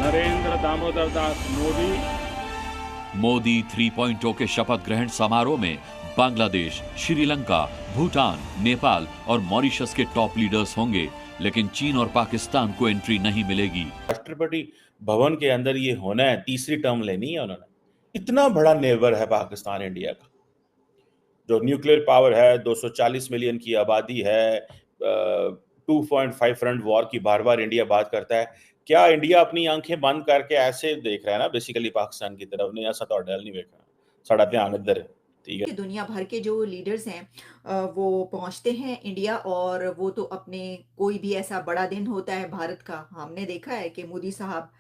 नरेंद्र दामोदर दास मोदी। मोदी 3.0 के शपथ ग्रहण समारोह में बांग्लादेश, श्रीलंका, भूटान, नेपाल और मॉरिशस के टॉप लीडर्स होंगे, लेकिन चीन और पाकिस्तान को एंट्री नहीं मिलेगी। राष्ट्रपति भवन के अंदर ये होना है, तीसरी टर्म लेनी है उन्होंने। इतना बड़ा नेबर है पाकिस्तान इंडिया का, जो न्यूक्लियर पावर है, 240 मिलियन की आबादी है, 2.5 फ्रंट वॉर की बार बार इंडिया बात करता है। क्या इंडिया अपनी आंखें बंद करके ऐसे देख रहा है ना बेसिकली पाकिस्तान की तरफ? नहीं, ऐसा तो डल नहीं देख रहा, साड़ा ध्यान इधर है। ठीक है, दुनिया भर के जो लीडर्स हैं वो पहुंचते हैं इंडिया, और वो तो अपने कोई भी ऐसा बड़ा दिन होता है भारत का, हमने देखा है कि मोदी साहब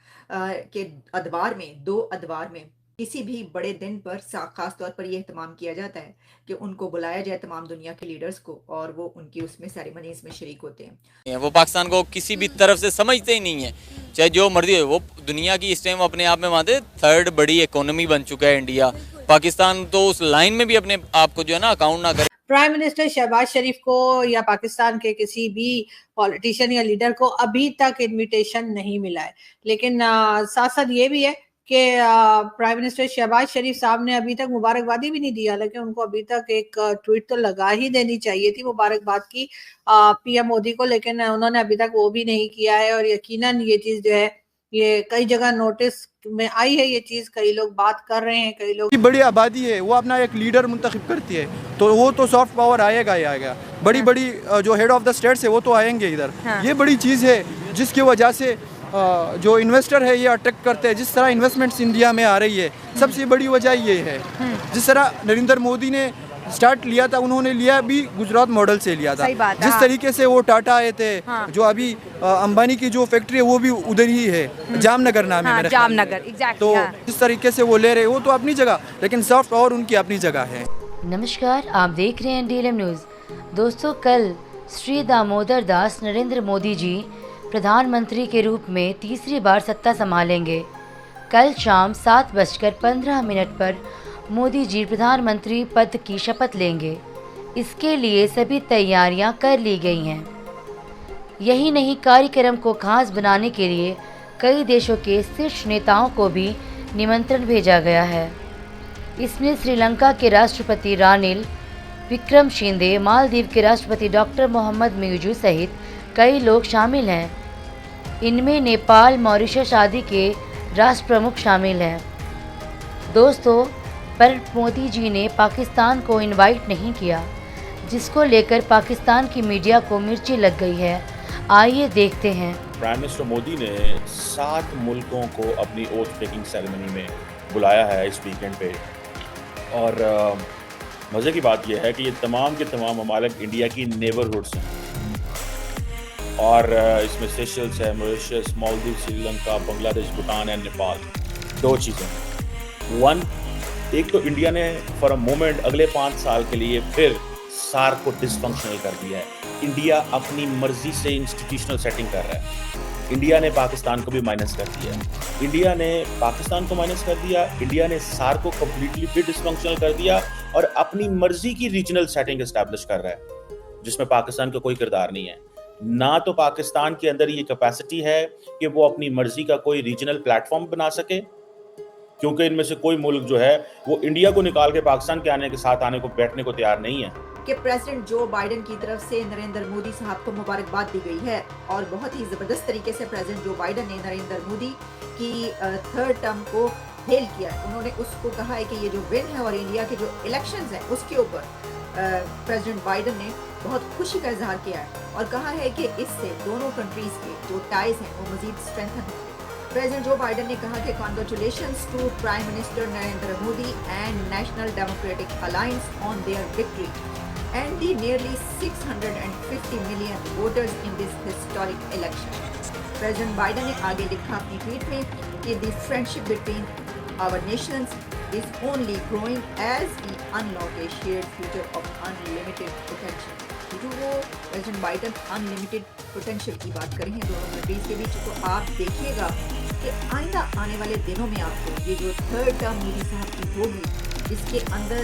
के अदवार में, 2 अदवार में किसी भी बड़े दिन पर खास तौर पर यह एहतमाम किया जाता है कि उनको बुलाया जाए तमाम दुनिया के लीडर्स को, और वो उनकी उसमें सेरेमनीज में शरीक होते हैं। वो पाकिस्तान को किसी भी तरफ से समझते ही नहीं है, चाहे जो मर्जी हो। वो दुनिया की इस टाइम अपने आप में मानते 3rd बड़ी इकोनॉमी बन चुका है इंडिया। पाकिस्तान तो उस लाइन में भी अपने आप को जो है ना अकाउंट ना करे। प्राइम मिनिस्टर शहबाज शरीफ को या पाकिस्तान के किसी भी पॉलिटिशियन या लीडर को अभी तक इनविटेशन नहीं मिला है, लेकिन साथ साथ ये भी है कि प्राइम मिनिस्टर शहबाज शरीफ साहब ने अभी तक मुबारकबादी भी नहीं दी। हालांकि उनको अभी तक एक ट्वीट तो लगा ही देनी चाहिए थी मुबारकबाद की पीएम मोदी को, लेकिन उन्होंने अभी तक वो भी नहीं किया है। और यकीनन ये चीज जो है ये कई जगह नोटिस में आई है, ये चीज कई लोग बात कर रहे हैं, कई लोग। बड़ी आबादी है, वो अपना एक लीडर मुंतखब करती है, तो वो तो सॉफ्ट पावर आएगा ही आएगा। बड़ी बड़ी जो हेड ऑफ द स्टेट्स है वो तो आएंगे इधर। ये बड़ी चीज़ है जिसकी वजह से जो इन्वेस्टर है ये अट्रैक्ट करते हैं। जिस तरह इन्वेस्टमेंट्स इंडिया में आ रही है, सबसे बड़ी वजह ये है। जिस तरह नरेंद्र मोदी ने स्टार्ट लिया था, उन्होंने लिया भी गुजरात मॉडल से लिया था। जिस तरीके से वो टाटा आए थे, जो अभी अंबानी की जो फैक्ट्री है वो भी उधर ही है, जामनगर नाम है, जामनगर, एग्जैक्टली। तो जिस तरीके से वो ले रहे वो तो अपनी जगह, लेकिन सॉफ्ट पावर उनकी अपनी जगह है। नमस्कार, आप देख रहे हैं डीएलएम न्यूज़। दोस्तों, कल श्री दामोदर दास नरेंद्र मोदी जी प्रधानमंत्री के रूप में तीसरी बार सत्ता संभालेंगे। कल शाम 7:15 पर मोदी जी प्रधानमंत्री पद की शपथ लेंगे। इसके लिए सभी तैयारियां कर ली गई हैं। यही नहीं, कार्यक्रम को खास बनाने के लिए कई देशों के शीर्ष नेताओं को भी निमंत्रण भेजा गया है। इसमें श्रीलंका के राष्ट्रपति रानिल विक्रमसिंघे, मालदीव के राष्ट्रपति डॉक्टर मोहम्मद मुइज़ सहित कई लोग शामिल हैं। इनमें नेपाल, मॉरिशस आदि के राष्ट्र प्रमुख शामिल हैं। दोस्तों, पर मोदी जी ने पाकिस्तान को इनवाइट नहीं किया, जिसको लेकर पाकिस्तान की मीडिया को मिर्ची लग गई है। आइए देखते हैं। प्राइम मिनिस्टर मोदी ने 7 मुल्कों को अपनी ओथ टेकिंग सेरेमनी में बुलाया है इस वीकेंड पे। और मज़े की बात यह है कि ये तमाम के तमाम ममालिक इंडिया की नेबरहुड्स हैं। और इसमें सेशल्स है, मॉरिशस, मालदीव, श्रीलंका, बांग्लादेश, भूटान एंड नेपाल। 2 चीज़ें। 1, एक तो इंडिया ने फॉर अ मोमेंट अगले 5 साल के लिए फिर सार्क को डिसफंक्शनल कर दिया है। इंडिया अपनी मर्जी से इंस्टीट्यूशनल सेटिंग कर रहा है। इंडिया ने पाकिस्तान को भी माइनस कर दिया। इंडिया ने पाकिस्तान को माइनस कर दिया, इंडिया ने सार्क को कम्प्लीटली फिर डिसफंक्शनल कर दिया और अपनी मर्जी की रीजनल सेटिंग एस्टैब्लिश कर रहा है, जिसमें पाकिस्तान का कोई किरदार नहीं है। ना तो पाकिस्तान के अंदर ये कैपेसिटी है कि वो अपनी मर्जी का कोई रीजनल प्लेटफॉर्म बना सके, क्योंकि इनमें से कोई मुल्क जो है वो इंडिया को निकाल के पाकिस्तान के आने के साथ आने को बैठने को तैयार नहीं है। कि प्रेसिडेंट जो बाइडेन की तरफ से नरेंद्र मोदी साहब को मुबारकबाद दी गई है, और बहुत ही जबरदस्त तरीके से प्रेसिडेंट जो बाइडेन ने नरेंद्र मोदी की 3rd टर्म को हेल किया है। उन्होंने उसको कहा है कि ये जो विन है और इंडिया के जो इलेक्शंस हैं उसके ऊपर प्रेसिडेंट बाइडेन ने बहुत खुशी का इजहार किया है और कहा है कि इससे दोनों कंट्रीज के जो टाइज हैं वो मजीद स्ट्रेंथन होंगे। प्रेसिडेंट जो बाइडेन ने कहा कि congratulations to Prime Minister Narendra Modi and National Democratic Alliance on their victory and the nearly 650 million voters in this historic election. President Biden ने आगे लिखा अपनी ट्वीट में कि the friendship between our nations is only growing as we unlock a shared future of unlimited potential। जो वो president Biden unlimited potential की बात करें हैं दोनों कंट्रीज के बीच, तो आप देखिएगा कि आइंदा आने वाले दिनों में आपको ये जो 3rd टर्म मोदी साहब की होगी, जिसके अंदर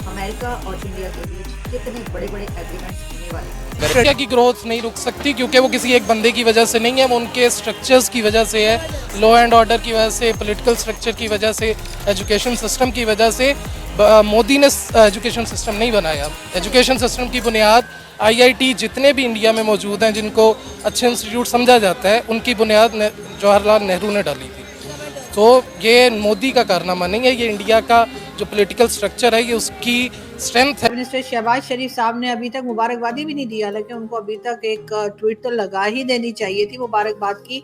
अमेरिका और इंडिया के बीच कितने बड़े-बड़े एग्रीमेंट्स होने वाले हैं। इंडिया की ग्रोथ नहीं रुक सकती क्योंकि वो किसी एक बंदे की वजह से नहीं है, वो उनके स्ट्रक्चर्स की वजह से है, लॉ एंड ऑर्डर की वजह से, पॉलिटिकल स्ट्रक्चर की वजह से, एजुकेशन सिस्टम की वजह से। मोदी ने एजुकेशन सिस्टम नहीं बनाया। एजुकेशन सिस्टम की बुनियाद IIT जितने भी इंडिया में मौजूद हैं जिनको अच्छे इंस्टीट्यूट समझा जाता है, उनकी बुनियाद जवाहरलाल नेहरू ने डाली थी। तो ये मोदी का कारनामा नहीं है, ये इंडिया का जो पॉलिटिकल स्ट्रक्चर है ये उसकी स्ट्रेंथ है। प्राइम मिनिस्टर शहबाज शरीफ साहब ने अभी तक मुबारकबादी भी नहीं दी, हालांकि उनको अभी तक एक ट्वीट तो लगा ही देनी चाहिए थी मुबारकबाद की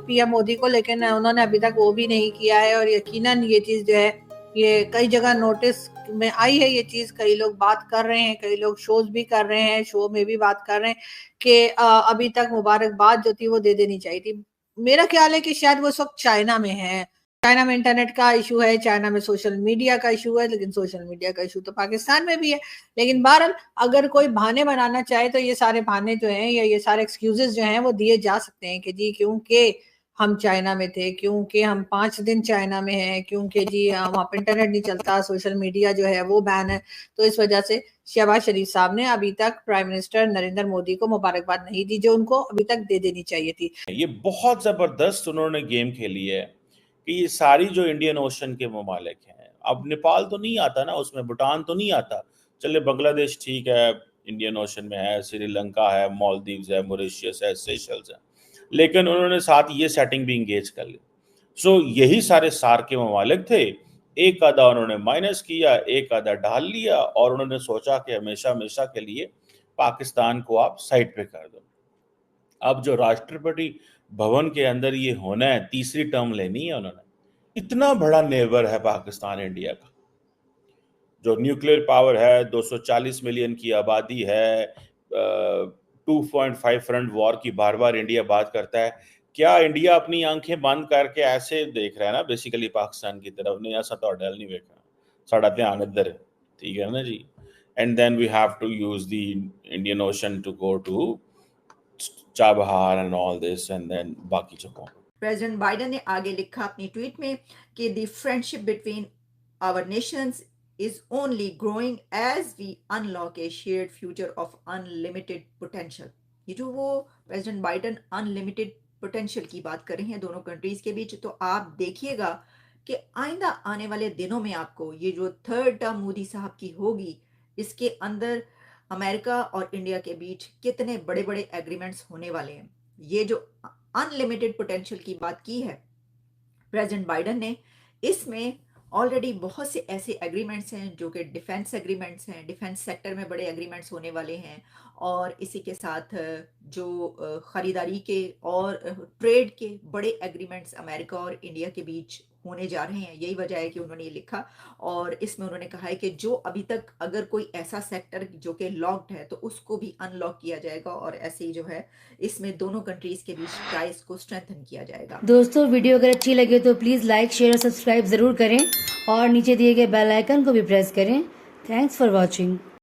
PM मोदी को, लेकिन उन्होंने अभी तक वो भी नहीं किया है। और यकीनन ये चीज़ जो है ये कई जगह नोटिस में आई है, ये चीज़ कई लोग बात कर रहे हैं, कई लोग शोज भी कर रहे हैं, शो में भी बात कर रहे हैं कि अभी तक मुबारकबाद जो थी वो दे देनी चाहिए थी। मेरा ख्याल है कि शायद वो इस वक्त चाइना में है, चाइना में इंटरनेट का इशू है, चाइना में सोशल मीडिया का इशू है, लेकिन सोशल मीडिया का इशू तो पाकिस्तान में भी है। लेकिन बहरहाल अगर कोई बहाने बनाना चाहे तो ये सारे बहाने जो हैं या ये सारे एक्सक्यूजेस जो हैं वो दिए जा सकते हैं कि जी क्योंकि हम चाइना में थे, क्योंकि हम 5 दिन चाइना में हैं, क्योंकि जी वहाँ पर इंटरनेट नहीं चलता, सोशल मीडिया जो है वो बैन है। तो इस वजह से शहबाज शरीफ साहब ने अभी तक प्राइम मिनिस्टर नरेंद्र मोदी को मुबारकबाद नहीं दी, जो उनको अभी तक दे देनी चाहिए थी। ये बहुत ज़बरदस्त उन्होंने गेम खेली है कि ये सारी जो इंडियन ओशन के ममालिक हैं, अब नेपाल तो नहीं आता ना उसमें, भूटान तो नहीं आता, चले बांग्लादेश ठीक है इंडियन ओशन में है, श्रीलंका है, मालदीव्स है, मॉरिशस है, सेशल्स है, लेकिन उन्होंने साथ ये सेटिंग भी इंगेज कर ली। सो यही सारे सार के ममालिक थे, एक आधा उन्होंने माइनस किया, एक आधा डाल लिया और उन्होंने सोचा कि हमेशा हमेशा के लिए पाकिस्तान को आप साइड पे कर दो। अब जो राष्ट्रपति भवन के अंदर ये होना है, तीसरी टर्म लेनी है उन्होंने, इतना बड़ा नेबर है पाकिस्तान इंडिया का, जो न्यूक्लियर पावर है, 240 मिलियन की आबादी है, 2.5 फ्रंट वॉर की बार बार इंडिया बात करता है। क्या इंडिया अपनी आंखें बंद करके ऐसे देख रहा है ना बेसिकली पाकिस्तान की तरफ, नहीं ऐसा तो डल नहीं देख रहा, साड़ा ध्यान इधर है, ठीक है ना जी। And then we have to use the Indian ocean to go to Chabahar and all this and then बाकी जगहों। प्रेसिडेंट बाइडेन ने आगे लिखा अपनी ट्वीट में कि the friendship between our nations is only growing as we unlock a shared future of unlimited potential। ये जो वो प्रेसिडेंट बाइडेन अनलिमिटेड पोटेंशियल की बात कर रहे हैं दोनों कंट्रीज के बीच, तो आप देखिएगा कि आइंदा आने वाले दिनों में आपको ये जो थर्ड टर्म मोदी साहब की होगी, इसके अंदर अमेरिका और इंडिया के बीच कितने बड़े बड़े एग्रीमेंट्स होने वाले हैं। ये जो अनलिमिटेड पोटेंशियल की बात की है प्रेसिडेंट बाइडेन ने, इसमें ऑलरेडी बहुत से ऐसे एग्रीमेंट्स हैं जो कि डिफेंस एग्रीमेंट्स हैं, डिफेंस सेक्टर में बड़े एग्रीमेंट्स होने वाले हैं, और इसी के साथ जो ख़रीदारी के और ट्रेड के बड़े एग्रीमेंट्स अमेरिका और इंडिया के बीच होने जा रहे हैं। यही वजह है कि उन्होंने ये लिखा, और इसमें उन्होंने कहा है कि जो अभी तक अगर कोई ऐसा सेक्टर जो कि लॉक्ड है तो उसको भी अनलॉक किया जाएगा, और ऐसे ही जो है इसमें दोनों कंट्रीज के बीच टाइज को स्ट्रेंथन किया जाएगा। दोस्तों वीडियो अगर अच्छी लगे तो प्लीज़ लाइक शेयर और सब्सक्राइब ज़रूर करें और नीचे दिए गए बेल आइकन को भी प्रेस करें। Thanks for watching.